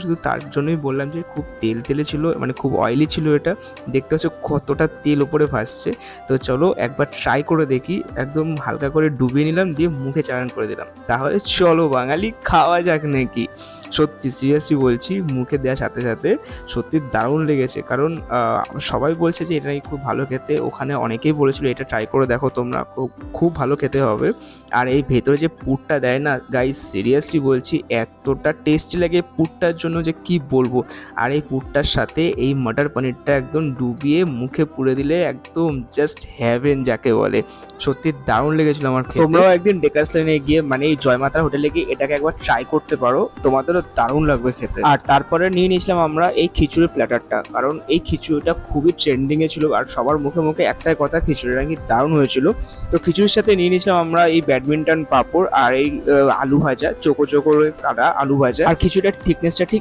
শুধু তার জন্যই বললাম যে খুব তেলে ছিল, মানে খুব অয়েলি ছিল এটা। দেখতে পাচ্ছ কতটা তেল ওপরে ভাসছে। তো চলো একবার ট্রাই করে দেখি। একদম হালকা করে ডুবিয়ে নিলাম, দিয়ে মুখে চালান করে দিলাম। তাহলে চলো বাঙালি খাওয়া যাক নাকি। সত্যি সিরিয়াসলি বলছি, মুখে দেওয়ার সাথে সাথে সত্যি দারুণ লেগেছে। কারণ সবাই বলছে যে এটা নাকি খুব ভালো খেতে। ওখানে অনেকেই বলেছিল এটা ট্রাই করে দেখো তোমরা, খুব খুব ভালো খেতে হবে। আর এই ভেতরে যে পুরটা দেয় না গাইস, সিরিয়াসলি বলছি এতটা টেস্টি লাগে পুরটার জন্য যে কি বলবো। আর এই পুরটার সাথে এই মটর পনিরটা একদম ডুবিয়ে মুখে পুরে দিলে একদম জাস্ট হ্যাভেন যাকে বলে। সত্যি দারুণ লেগেছিল আমার খেতে। তোমরাও একদিন ডেকার্স লেনে গিয়ে, মানে এই জয়মাতার হোটেলে গিয়ে এটাকে একবার ট্রাই করতে পারো, তোমাদেরও দারুণ লাগবে খেতে। আর তারপরে নিয়ে নিয়েছিলাম আমরা এই খিচুড়ি প্ল্যাটারটা, কারণ এই খিচুড়িটা খুবই ট্রেন্ডিং এ ছিল আর সবার মুখে মুখে একটাই কথা, খিচুড়িটা নাকি দারুণ হয়েছিল। তো খিচুড়ির সাথে নিয়ে নিয়েছিলাম আমরা এই ব্যাডমিন্টন পাঁপড় আর এই আলু ভাজা, চোকো চোকো কাটা আলু ভাজা। আর খিচুড়িটার থিকনেসটা ঠিক